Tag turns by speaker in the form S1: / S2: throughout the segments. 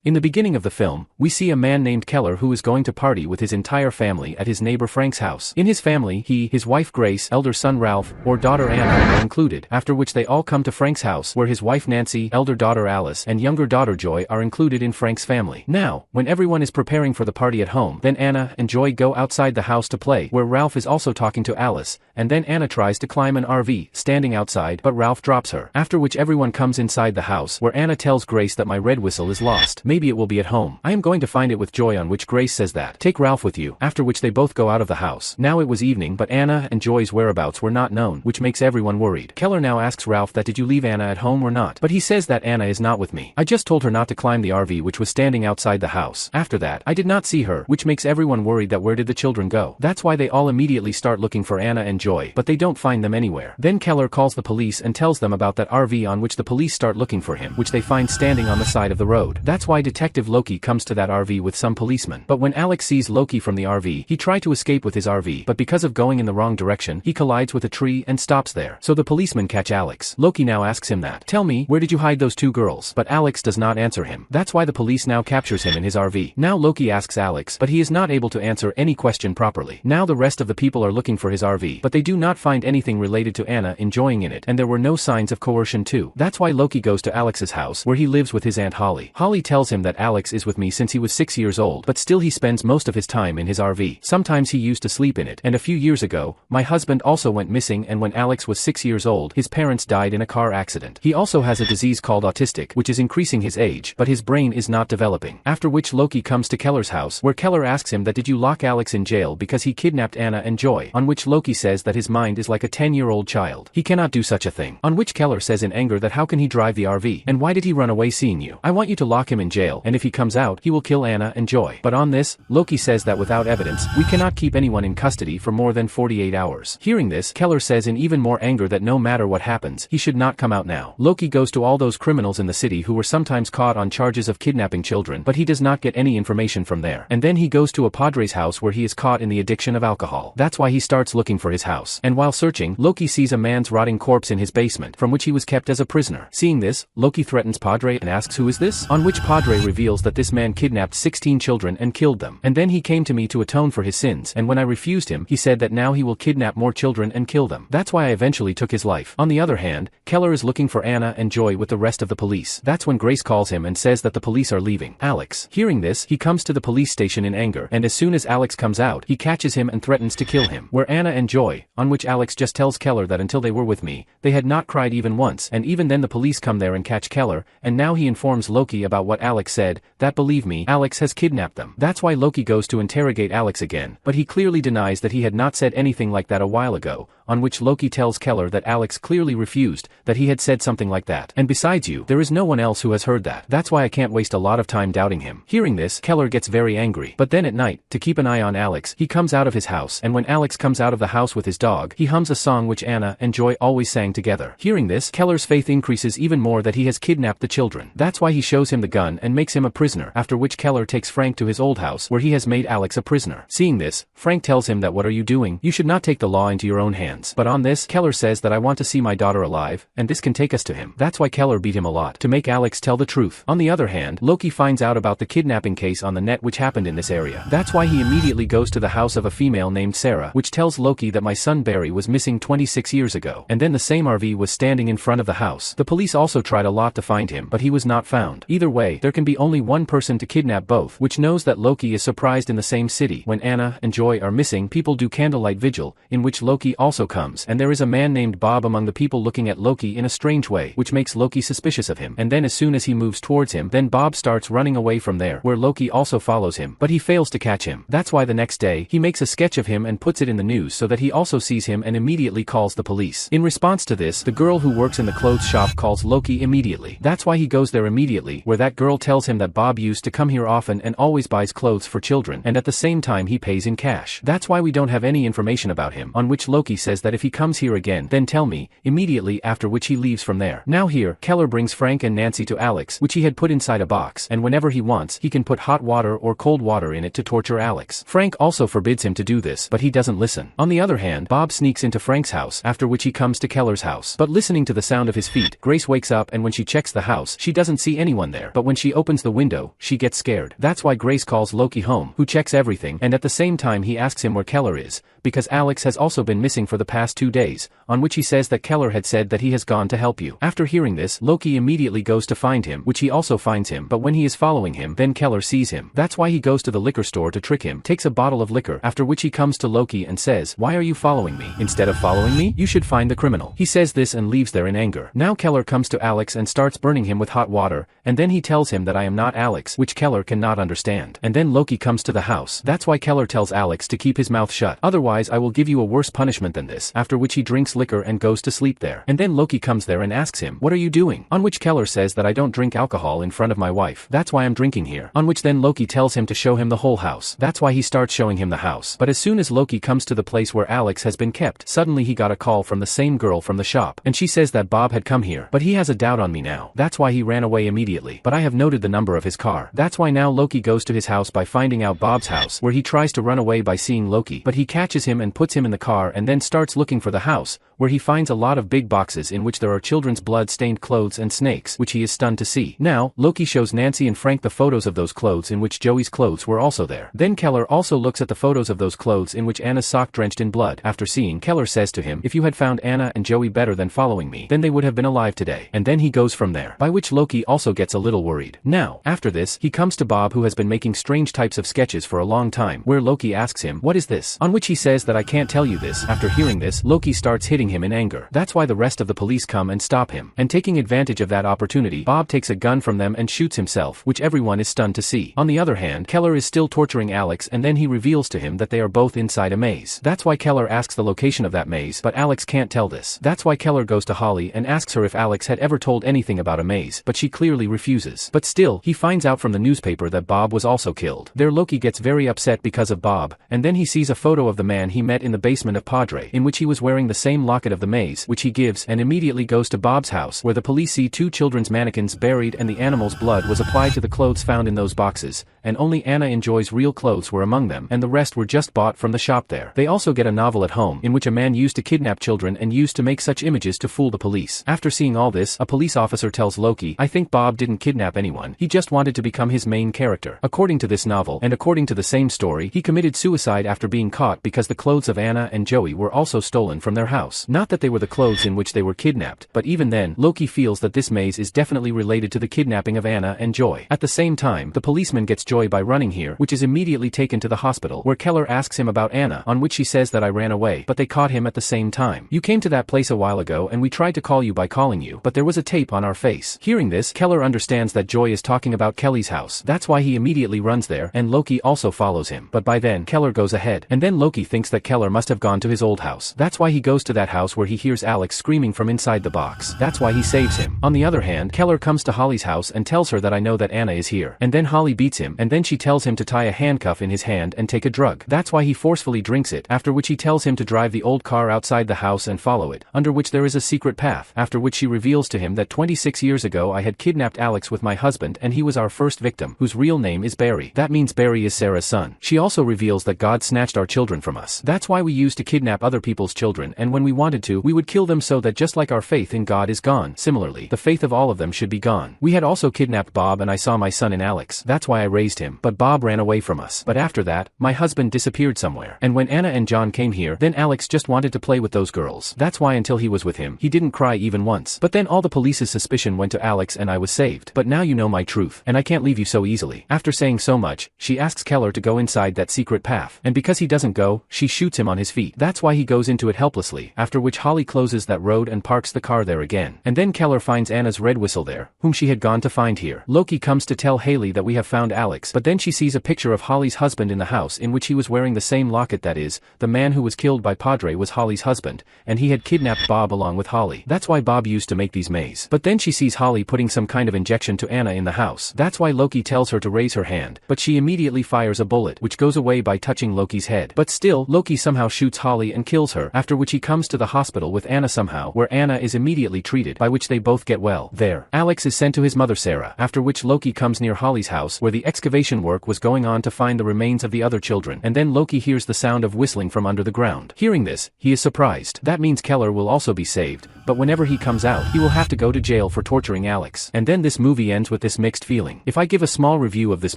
S1: In the beginning of the film, we see a man named Keller who is going to party with his entire family at his neighbor Frank's house. In his family, his wife Grace, elder son Ralph, or daughter Anna are included, after which they all come to Frank's house where his wife Nancy, elder daughter Alice, and younger daughter Joy are included in Frank's family. Now, when everyone is preparing for the party at home, then Anna and Joy go outside the house to play, where Ralph is also talking to Alice, and then Anna tries to climb an RV, standing outside, but Ralph drops her. After which everyone comes inside the house where Anna tells Grace that my red whistle is lost. Maybe it will be at home. I am going to find it with Joy, on which Grace says that. Take Ralph with you. After which they both go out of the house. Now it was evening, but Anna and Joy's whereabouts were not known, which makes everyone worried. Keller now asks Ralph that did you leave Anna at home or not? But he says that Anna is not with me. I just told her not to climb the RV which was standing outside the house. After that, I did not see her, which makes everyone worried that where did the children go? That's why they all immediately start looking for Anna and Joy, but they don't find them anywhere. Then Keller calls the police and tells them about that RV, on which the police start looking for him, which they find standing on the side of the road. That's why Detective Loki comes to that RV with some policemen. But when Alex sees Loki from the RV, he tries to escape with his RV, but because of going in the wrong direction, he collides with a tree and stops there. So the policemen catch Alex. Loki now asks him that, tell me, where did you hide those two girls? But Alex does not answer him. That's why the police now captures him in his RV. Now Loki asks Alex, but he is not able to answer any question properly. Now the rest of the people are looking for his RV, but they do not find anything related to Anna enjoying in it, and there were no signs of coercion too. That's why Loki goes to Alex's house, where he lives with his aunt Holly. Holly tells him that Alex is with me since he was 6 years old, but still he spends most of his time in his RV. Sometimes he used to sleep in it, and a few years ago, my husband also went missing, and when Alex was 6 years old, his parents died in a car accident. He also has a disease called autistic, which is increasing his age, but his brain is not developing. After which Loki comes to Keller's house, where Keller asks him that did you lock Alex in jail because he kidnapped Anna and Joy, on which Loki says that his mind is like a 10-year-old child. He cannot do such a thing. On which Keller says in anger that how can he drive the RV, and why did he run away seeing you? I want you to lock him in jail, and if he comes out, he will kill Anna and Joy. But on this, Loki says that without evidence, we cannot keep anyone in custody for more than 48 hours. Hearing this, Keller says in even more anger that no matter what happens, he should not come out now. Loki goes to all those criminals in the city who were sometimes caught on charges of kidnapping children, but he does not get any information from there. And then he goes to a padre's house where he is caught in the addiction of alcohol. That's why he starts looking for his house. And while searching, Loki sees a man's rotting corpse in his basement, from which he was kept as a prisoner. Seeing this, Loki threatens Padre and asks who is this? On which Padre reveals that this man kidnapped 16 children and killed them. And then he came to me to atone for his sins, and when I refused him, he said that now he will kidnap more children and kill them. That's why I eventually took his life. On the other hand, Keller is looking for Anna and Joy with the rest of the police. That's when Grace calls him and says that the police are leaving. Alex. Hearing this, he comes to the police station in anger, and as soon as Alex comes out, he catches him and threatens to kill him. Where Anna and Joy, on which Alex just tells Keller that until they were with me, they had not cried even once, and even then the police come there and catch Keller, and now he informs Loki about what Alex said, that believe me, Alex has kidnapped them. That's why Loki goes to interrogate Alex again, but he clearly denies that he had not said anything like that a while ago, on which Loki tells Keller that Alex clearly refused, that he had said something like that. And besides you, there is no one else who has heard that. That's why I can't waste a lot of time doubting him. Hearing this, Keller gets very angry. But then at night, to keep an eye on Alex, he comes out of his house, and when Alex comes out of the house with his dog, he hums a song which Anna and Joy always sang together. Hearing this, Keller's faith increases even more that he has kidnapped the children. That's why he shows him the gun and makes him a prisoner, after which Keller takes Frank to his old house where he has made Alex a prisoner. Seeing this, Frank tells him that what are you doing? You should not take the law into your own hands. But on this, Keller says that I want to see my daughter alive, and this can take us to him. That's why Keller beat him a lot, to make Alex tell the truth. On the other hand, Loki finds out about the kidnapping case on the net which happened in this area. That's why he immediately goes to the house of a female named Sarah, which tells Loki that my son Barry was missing 26 years ago, and then the same RV was standing in front of the house. The police also tried a lot to find him, but he was not found. Either way, there can be only one person to kidnap both, which knows that Loki is surprised in the same city. When Anna and Joy are missing, people do candlelight vigil, in which Loki also comes, and there is a man named Bob among the people looking at Loki in a strange way, which makes Loki suspicious of him. And then as soon as he moves towards him, then Bob starts running away from there, where Loki also follows him, but he fails to catch him. That's why the next day, he makes a sketch of him and puts it in the news so that he also sees him and immediately calls the police. In response to this, the girl who works in the clothes shop calls Loki immediately. That's why he goes there immediately, where that girl tells him that Bob used to come here often and always buys clothes for children, and at the same time he pays in cash. That's why we don't have any information about him, on which Loki says says that if he comes here again, then tell me, immediately, after which he leaves from there. Now here, Keller brings Frank and Nancy to Alex, which he had put inside a box, and whenever he wants, he can put hot water or cold water in it to torture Alex. Frank also forbids him to do this, but he doesn't listen. On the other hand, Bob sneaks into Frank's house, after which he comes to Keller's house. But listening to the sound of his feet, Grace wakes up, and when she checks the house, she doesn't see anyone there. But when she opens the window, she gets scared. That's why Grace calls Loki home, who checks everything, and at the same time he asks him where Keller is, because Alex has also been missing for the past 2 days, on which he says that Keller had said that he has gone to help you. After hearing this, Loki immediately goes to find him, which he also finds him, but when he is following him, then Keller sees him. That's why he goes to the liquor store to trick him, takes a bottle of liquor, after which he comes to Loki and says, "Why are you following me? Instead of following me, you should find the criminal." He says this and leaves there in anger. Now Keller comes to Alex and starts burning him with hot water, and then he tells him that I am not Alex, which Keller cannot understand. And then Loki comes to the house. That's why Keller tells Alex to keep his mouth shut, otherwise I will give you a worse punishment than this, after which he drinks liquor and goes to sleep there. And then Loki comes there and asks him, "What are you doing?" On which Keller says that I don't drink alcohol in front of my wife. That's why I'm drinking here. On which then Loki tells him to show him the whole house. That's why he starts showing him the house. But as soon as Loki comes to the place where Alex has been kept, suddenly he got a call from the same girl from the shop, and she says that Bob had come here. But he has a doubt on me now. That's why he ran away immediately. But I have noted the number of his car. That's why now Loki goes to his house by finding out Bob's house, where he tries to run away by seeing Loki. But he catches him and puts him in the car and then starts looking for the house, where he finds a lot of big boxes in which there are children's blood-stained clothes and snakes, which he is stunned to see. Now, Loki shows Nancy and Frank the photos of those clothes in which Joey's clothes were also there. Then Keller also looks at the photos of those clothes in which Anna's sock drenched in blood. After seeing, Keller says to him, "If you had found Anna and Joey better than following me, then they would have been alive today." And then he goes from there, by which Loki also gets a little worried. Now, after this, he comes to Bob, who has been making strange types of sketches for a long time, where Loki asks him, "What is this?" On which he says that I can't tell you this. After hearing this, Loki starts hitting him in anger. That's why the rest of the police come and stop him. And taking advantage of that opportunity, Bob takes a gun from them and shoots himself, which everyone is stunned to see. On the other hand, Keller is still torturing Alex, and then he reveals to him that they are both inside a maze. That's why Keller asks the location of that maze, but Alex can't tell this. That's why Keller goes to Holly and asks her if Alex had ever told anything about a maze, but she clearly refuses. But still, he finds out from the newspaper that Bob was also killed. There Loki gets very upset because of Bob, and then he sees a photo of the man he met in the basement of Padre, in which he was wearing the same locket of the maze, which he gives, and immediately goes to Bob's house, where the police see 2 children's mannequins buried and the animal's blood was applied to the clothes found in those boxes, and only Anna and Joy's real clothes were among them, and the rest were just bought from the shop there. They also get a novel at home, in which a man used to kidnap children and used to make such images to fool the police. After seeing all this, a police officer tells Loki, "I think Bob didn't kidnap anyone, he just wanted to become his main character." According to this novel, and according to the same story, he committed suicide after being caught because the clothes of Anna and Joey were also stolen from their house. Not that they were the clothes in which they were kidnapped, but even then, Loki feels that this maze is definitely related to the kidnapping of Anna and Joy. At the same time, the policeman gets Joy by running here, which is immediately taken to the hospital, where Keller asks him about Anna, on which he says that I ran away, but they caught him at the same time. "You came to that place a while ago and we tried to call you by calling you, but there was a tape on our face." Hearing this, Keller understands that Joy is talking about Kelly's house. That's why he immediately runs there, and Loki also follows him. But by then, Keller goes ahead, and then Loki thinks that Keller must have gone to his old house. That's why he goes to that house, where he hears Alex screaming from inside the box. That's why he saves him. On the other hand, Keller comes to Holly's house and tells her that I know that Anna is here. And then Holly beats him, and then she tells him to tie a handcuff in his hand and take a drug. That's why he forcefully drinks it, after which he tells him to drive the old car outside the house and follow it, under which there is a secret path, after which she reveals to him that 26 years ago I had kidnapped Alex with my husband, and he was our first victim, whose real name is Barry. That means Barry is Sarah's son. She also reveals that God snatched our children from us. That's why we used to kidnap other people's children, and when we wanted to, we would kill them, so that just like our faith in God is gone, similarly, the faith of all of them should be gone. We had also kidnapped Bob, and I saw my son in Alex. That's why I raised him. But Bob ran away from us. But after that, my husband disappeared somewhere. And when Anna and John came here, then Alex just wanted to play with those girls. That's why until he was with him, he didn't cry even once. But then all the police's suspicion went to Alex and I was saved. But now you know my truth, and I can't leave you so easily. After saying so much, she asks Keller to go inside that secret path. And because he doesn't go, she shoots him on his feet. That's why he goes into it helplessly, after which Holly closes that road and parks the car there again. And then Keller finds Anna's red whistle there, whom she had gone to find here. Loki comes to tell Haley that we have found Alex, but then she sees a picture of Holly's husband in the house, in which he was wearing the same locket. That is, the man who was killed by Padre was Holly's husband, and he had kidnapped Bob along with Holly. That's why Bob used to make these mazes. But then she sees Holly putting some kind of injection to Anna in the house. That's why Loki tells her to raise her hand, but she immediately fires a bullet, which goes away by touching Loki's head. But still, Loki somehow shoots Holly and kills kills her, after which he comes to the hospital with Anna somehow, where Anna is immediately treated, by which they both get well. There, Alex is sent to his mother Sarah, after which Loki comes near Holly's house where the excavation work was going on to find the remains of the other children, and then Loki hears the sound of whistling from under the ground. Hearing this, he is surprised. That means Keller will also be saved, but whenever he comes out, he will have to go to jail for torturing Alex. And then this movie ends with this mixed feeling. If I give a small review of this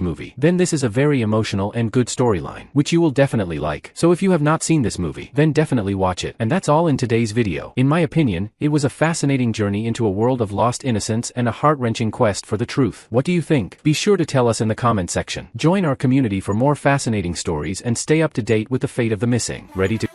S1: movie, then this is a very emotional and good storyline, which you will definitely like. So if you have not seen this movie, then definitely watch it. And that's all in today's video. In my opinion, it was a fascinating journey into a world of lost innocence and a heart-wrenching quest for the truth. What do you think? Be sure to tell us in the comment section. Join our community for more fascinating stories and stay up to date with the fate of the missing. Ready to